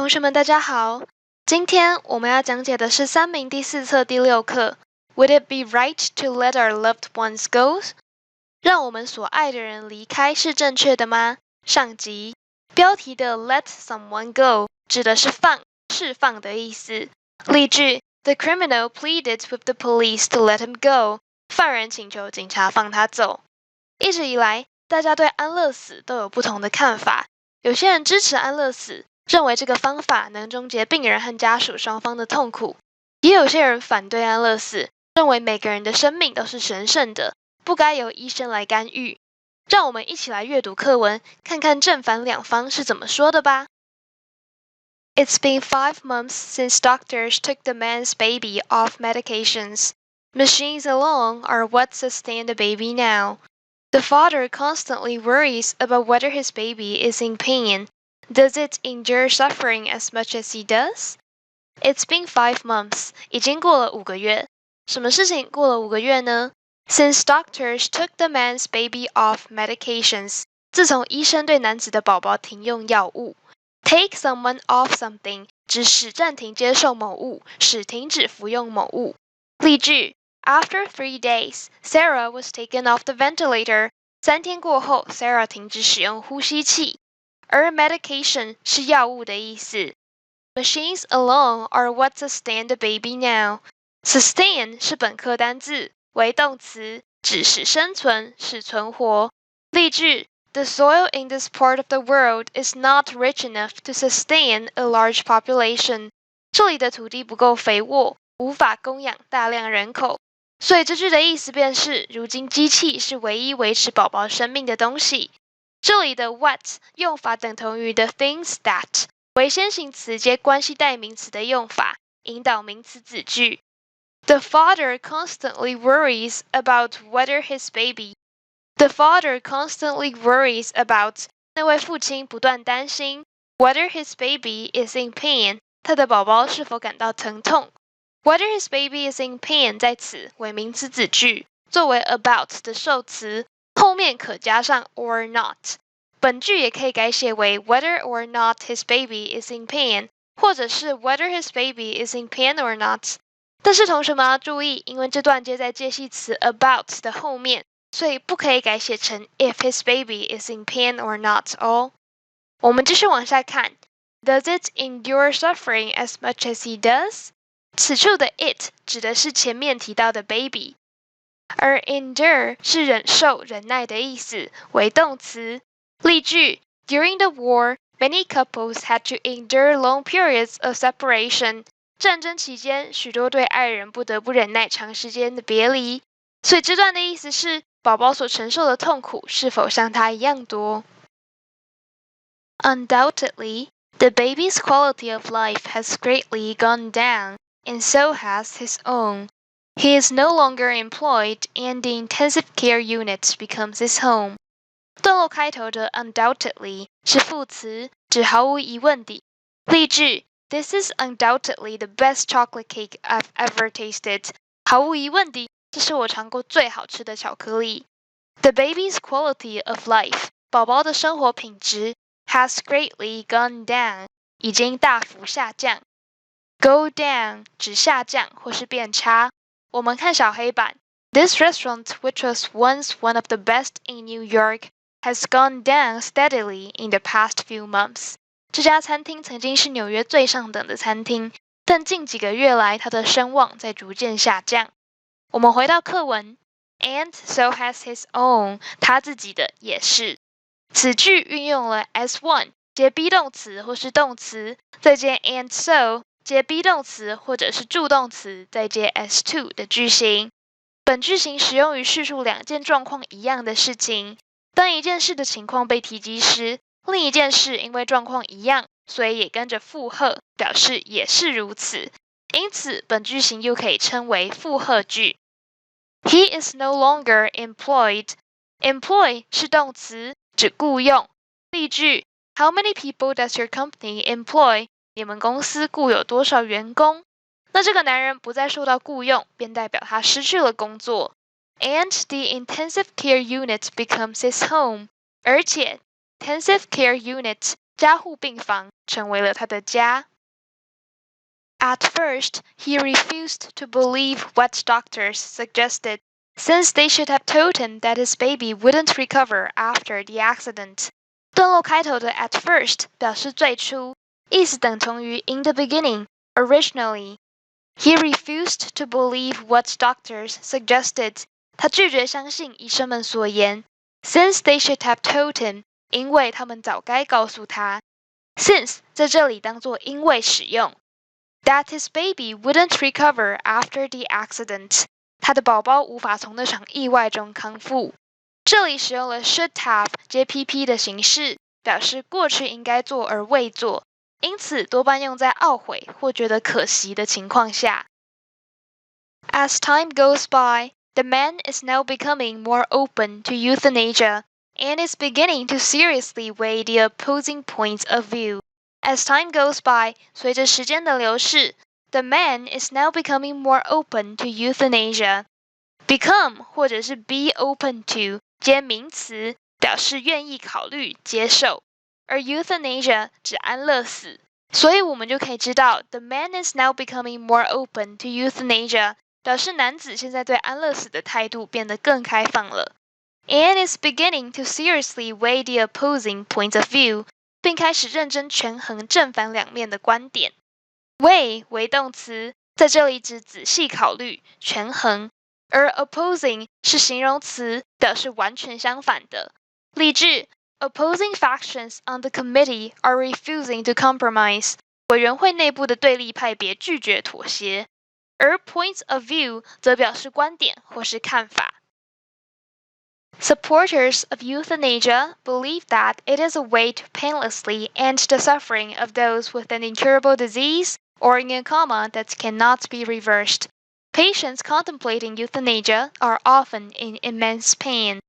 同学们，大家好。今天我们要讲解的是三民第4册第6课 Would it be right to let our loved ones go? 让我们所爱的人离开是正确的吗？上集标题的 Let someone go 指的是释放的意思。例句 The criminal pleaded with the police to let him go. 犯人请求警察放他走。一直以来，大家对安乐死都有不同的看法。有些人支持安乐死，认为这个方法能终结病人和家属双方的痛苦。也有些人反对安乐死，认为每个人的生命都是神圣的，不该由医生来干预。让我们一起来阅读课文，看看正反两方是怎么说的吧。It's been 5 months since doctors took the man's baby off medications. Machines alone are what sustain the baby now. The father constantly worries about whether his baby is in pain. Does it endure suffering as much as he does? It's been 5 months. 已经过了5个月。什么事情过了5个月呢？ Since doctors took the man's baby off medications. 自从医生对男子的宝宝停用药物。Take someone off something 指使暂停接受某物，使停止服用某物。例句After 3 days, Sarah was taken off the ventilator. 3天过后 ，Sarah 停止使用呼吸器。而 medication 是药物的意思。Machines alone are what sustain the baby now. Sustain 是本课单字，为动词，指使生存，使存活。例句The soil in this part of the world is not rich enough to sustain a large population. 这里的土地不够肥沃，无法供养大量人口。所以这句的意思便是，如今机器是唯一维持宝宝生命的东西。这里的 what 用法等同于 the things that 为先行词接关系代名词的用法，引导名词子句。The father constantly worries about whether his baby. The father constantly worries about 那位父亲不断担心 whether his baby is in pain 他的宝宝是否感到疼痛。Whether his baby is in pain 在此为名词子句，作为 about 的受词，后面可加上 or not。本句也可以改写为 whether or not his baby is in pain， 或者是 whether his baby is in pain or not。但是同学们要注意，因为这段接在介系词 about 的后面，所以不可以改写成 if his baby is in pain or not 哦。我们继续往下看 Does it endure suffering as much as he does？ 此处的 it 指的是前面提到的 baby， 而 endure 是忍受、忍耐的意思，为动词。例句 During the war, many couples had to endure long periods of separation. 战争期间，许多对爱人不得不忍耐长时间的别离。所以这段的意思是，宝宝所承受的痛苦是否像他一样多？ Undoubtedly, the baby's quality of life has greatly gone down, and so has his own. He is no longer employed, and the intensive care unit becomes his home. 段落开头的 undoubtedly 是副词，指毫无疑问地。例句 This is undoubtedly the best chocolate cake I've ever tasted. 毫无疑问地，这是我尝过最好吃的巧克力。The baby's quality of life 宝宝的生活品质 has greatly gone down 已经大幅下降。Go down 指下降或是变差。我们看小黑板 This restaurant, which was once one of the best in New York, has gone down steadily in the past few months. 这家餐厅曾经是纽约最上等的餐厅，但近几个月来它的声望在逐渐下降。我们回到课文 And so has his own 他自己的也是。此句运用了 as one 接 be 动词或是动词，再接 and so 接 be 动词或者是助动词，再接 as to 的句型。本句型使用于叙述两件状况一样的事情。当一件事的情况被提及时，另一件事因为状况一样，所以也跟着附和，表示也是如此。因此，本句型又可以称为复合句。He is no longer employed. Employ 是动词，指雇用。例句 How many people does your company employ? 你们公司雇有多少员工？那这个男人不再受到雇用，便代表他失去了工作。And the intensive care unit becomes his home. 而且 intensive care unit 加护病房成为了他的家。At first, he refused to believe what doctors suggested, since they should have told him that his baby wouldn't recover after the accident. 段落开头的 at first 表示最初，意思等同于 in the beginning, originally. He refused to believe what doctors suggested. 他拒绝相信医生们所言 since they should have told him. 因为他们早该告诉他 since 在这里当作因为使用 that his baby wouldn't recover after the accident. 他的宝宝无法从那场意外中康复。这里使用了 should have 接 PP 的形式，表示过去应该做而未做，因此多半用在懊悔或觉得可惜的情况下。As time goes by, the man is now becoming more open to euthanasia and is beginning to seriously weigh the opposing points of view. As time goes by, 随着时间的流逝 the man is now becoming more open to euthanasia. Become 或者是 be open to 接名词，表示愿意考虑、接受，而 euthanasia 指安乐死，所以我们就可以知道 the man is now becoming more open to euthanasia 表示男子现在对安乐死的态度变得更开放了。And is beginning to seriously weigh the opposing points of view, 并开始认真权衡正反两面的观点。weigh 为动词，在这里指仔细考虑、权衡，而 opposing 是形容词，表示完全相反的。例句 Opposing factions on the committee are refusing to compromise. 委员会内部的对立派别拒绝妥协。而 points of view 则表示观点或是看法。Supporters of euthanasia believe that it is a way to painlessly end the suffering of those with an incurable disease or in a coma that cannot be reversed. Patients contemplating euthanasia are often in immense pain.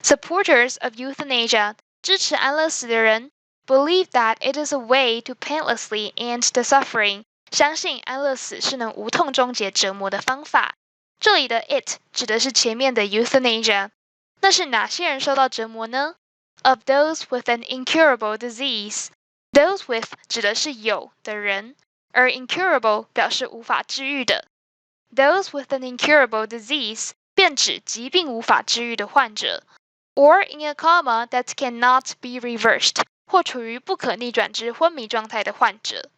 Supporters of euthanasia 支持安乐死的人 believe that it is a way to painlessly end the suffering. 相信安乐死是能无痛终结折磨的方法。这里的 it 指的是前面的 euthanasia。那是哪些人受到折磨呢？ Of those with an incurable disease. Those with 指的是有的人，而 incurable 表示无法治愈的。Those with an incurable disease 便指疾病无法治愈的患者。Or in a coma that cannot be reversed 或处于不可逆转之昏迷状态的患者。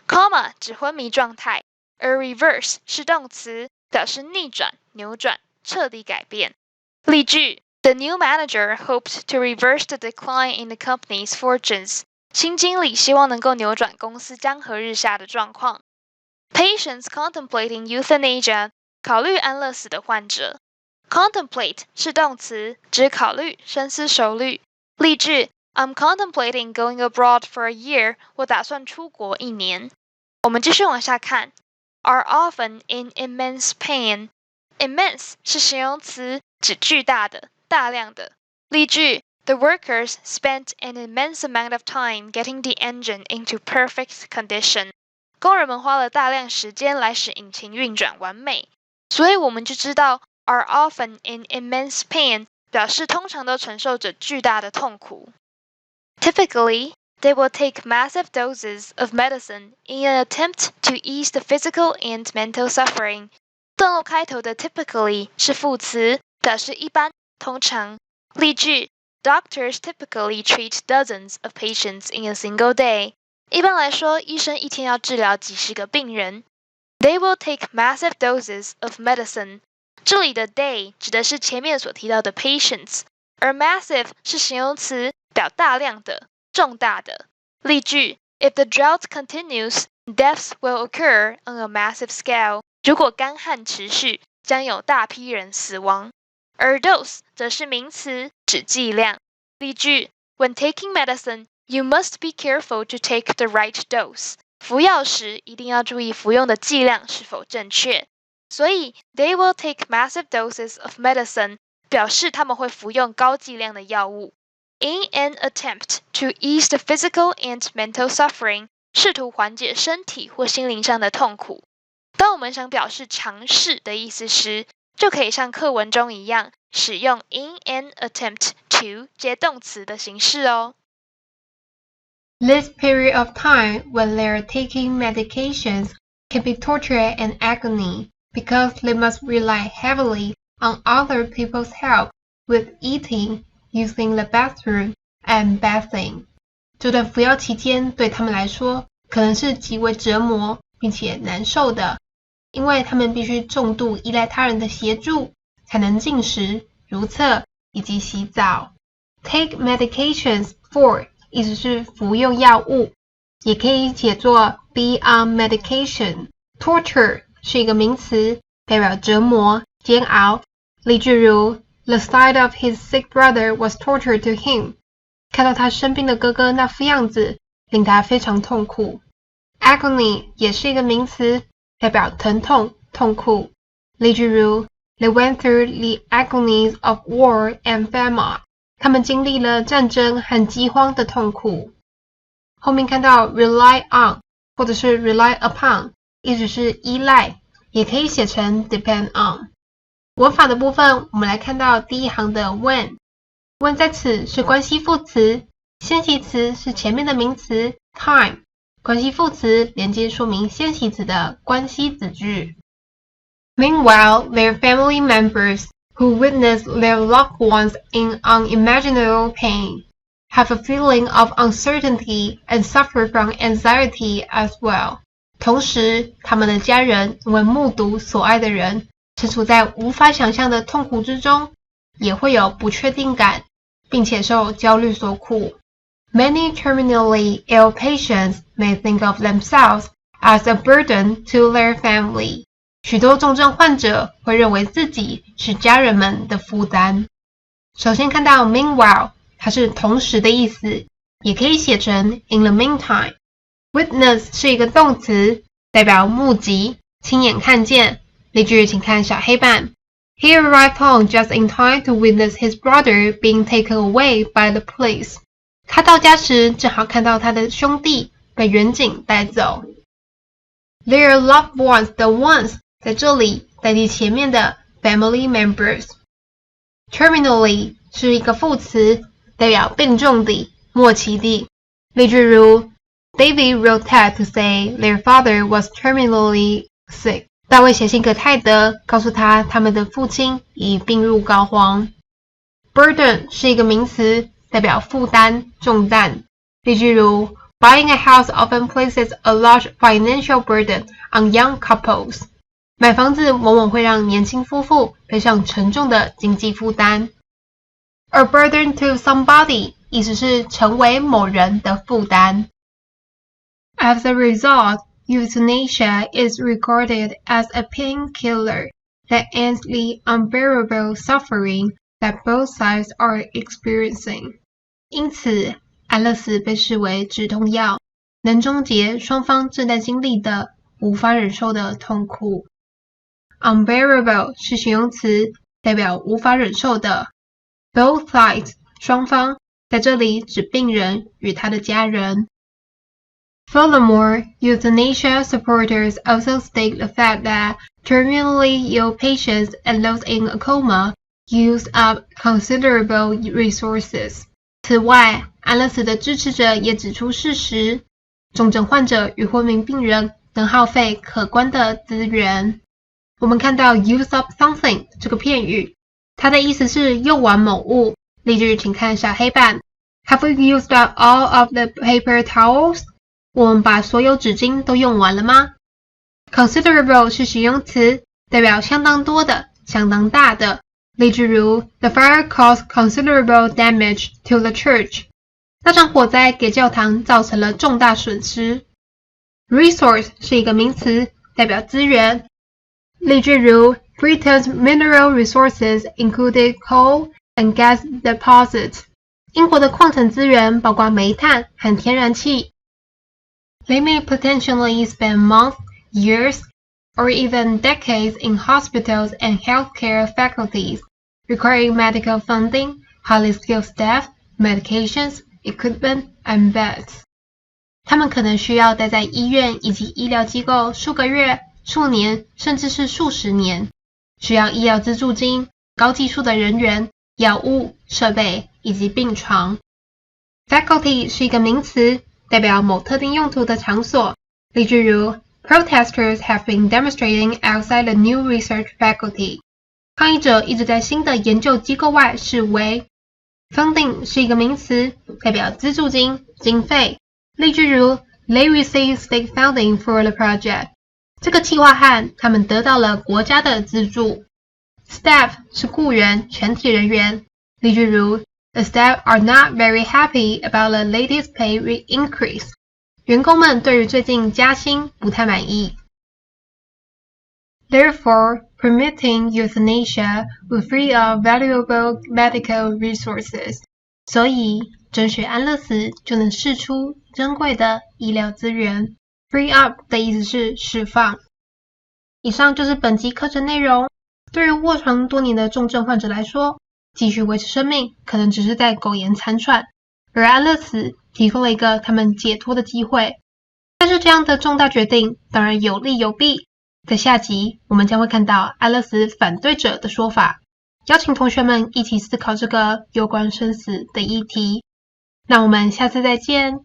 Coma 指昏迷状态，而 reverse 是动词，表示逆转、扭转、彻底改变。例句 The new manager hoped to reverse the decline in the company's fortunes. 新经理希望能够扭转公司江河日下的状况。Patients contemplating euthanasia 考虑安乐死的患者。Contemplate 是动词，指考虑、深思熟虑。例句 I'm contemplating going abroad for a year. 我打算出国1年。我们继续往下看。Are often in immense pain. Immense 是形容词，指巨大的、大量的。例句 The workers spent an immense amount of time getting the engine into perfect condition. 工人们花了大量时间来使引擎运转完美。所以我们就知道 are often in immense pain 表示通常都承受着巨大的痛苦。Typically, they will take massive doses of medicine in an attempt to ease the physical and mental suffering. 段落开头的 typically 是副词，表示一般、通常。例句 Doctors typically treat dozens of patients in a single day. 一般来说，医生一天要治疗几十个病人。They will take massive doses of medicine. 这里的 they 指的是前面所提到的 patients， 而 massive 是形容词，表大量的、重大的。例句 If the drought continues, deaths will occur on a massive scale. 如果干旱持续，将有大批人死亡。而 dose 则是名词，指剂量。例句 When taking medicine, you must be careful to take the right dose. 服药时一定要注意服用的剂量是否正确。所以 they will take massive doses of medicine 表示他们会服用高剂量的药物。In an attempt to ease the physical and mental suffering 试图缓解身体或心灵上的痛苦。当我们想表示尝试的意思时，就可以像课文中一样使用 in an attempt to 接动词的形式哦。This period of time when they are taking medications can be torture and agony because they must rely heavily on other people's help with eating, using the bathroom, and bathing. 这段服药期间对他们来说可能是极为折磨并且难受的，因为他们必须重度依赖他人的协助才能进食、如厕以及洗澡。Take medications for 意思是服用药物，也可以解作 be on medication。Torture 是一个名词，代表折磨、煎熬。例句如 The sight of his sick brother was torture to him. 看到他生病的哥哥那副样子，令他非常痛苦。Agony 也是一个名词，代表疼痛、痛苦。例句如 They went through the agonies of war and famine. 他们经历了战争和饥荒的痛苦。后面看到 rely on 或者是 rely upon， 意思是依赖，也可以写成 depend on。文法的部分，我们来看到第一行的 when。when 在此是关系副词，先习词是前面的名词 time， 关系副词连接说明先习词的关系子句。Meanwhile, their family members who witness their loved ones in unimaginable pain have a feeling of uncertainty and suffer from anxiety as well. 同时，他们的家人因为目睹所爱的人身处在无法想象的痛苦之中，也会有不确定感，并且受焦虑所苦。Many terminally ill patients may think of themselves as a burden to their family. 许多重症患者会认为自己是家人们的负担。首先看到 meanwhile， 它是同时的意思，也可以写成 in the meantime。Witness 是一个动词，代表目击、亲眼看见。例句请看小黑板。He arrived home just in time to witness his brother being taken away by the police. 他到家时正好看到他的兄弟被远警带走。Their loved ones, the ones 在这里代替前面的 family members。Terminally 是一个副词，代表病重的、末期的。例句如 David wrote Ted to say their father was terminally sick. 大卫写信给泰德，告诉他他们的父亲已病入膏肓。Burden 是一个名词，代表负担、重担。例句如 Buying a house often places a large financial burden on young couples. 买房子往往会让年轻夫妇背上沉重的经济负担。A burden to somebody 意思是成为某人的负担。As a result, euthanasia is regarded as a painkiller that ends the unbearable suffering that both sides are experiencing. 因此，安乐死被视为止痛药，能终结双方正在经历的无法忍受的痛苦。Unbearable 是形容词，代表无法忍受的。Both sides 双方在这里指病人与他的家人。Furthermore, euthanasia supporters also state the fact that terminally ill patients and those in a coma use up considerable resources. 此外，安乐死的支持者也指出事实，重症患者与昏迷病人能耗费可观的资源。我们看到 use up something 这个片语，它的意思是用完某物。例句请看小黑板。Have we used up all of the paper towels? 我们把所有纸巾都用完了吗？ Considerable 是形容词，代表相当多的、相当大的。例句如 The fire caused considerable damage to the church. 那场火灾给教堂造成了重大损失。Resource 是一个名词，代表资源。例句如 Britain's mineral resources included coal and gas deposits. 英国的矿产资源包括煤炭和天然气。They may potentially spend months, years, or even decades in hospitals and healthcare faculties, requiring medical funding, highly skilled staff, medications, equipment, and beds. 他们可能需要待在医院以及医疗机构数个月、数年，甚至是数十年，需要医疗资助金、高技术的人员、药物、设备以及病床。Faculty 是一个名词，代表某特定用途的场所，例句如 Protesters have been demonstrating outside the new research faculty. 抗议者一直在新的研究机构外示威。Funding 是一个名词，代表资助金、经费。例句如 They received state funding for the project. 这个计划案他们得到了国家的资助。Staff 是雇员、全体人员。例句如 The staff are not very happy about the latest pay increase. 员工们对于最近加薪不太满意。Therefore, permitting euthanasia would free up valuable medical resources. 所以，准许安乐死就能释出珍贵的医疗资源。Free up 的意思是释放。以上就是本集课程内容。对于卧床多年的重症患者来说，继续维持生命可能只是在苟延残喘，而安乐死提供了一个他们解脱的机会。但是这样的重大决定当然有利有弊。在下集我们将会看到安乐死反对者的说法，邀请同学们一起思考这个攸关生死的议题。那我们下次再见。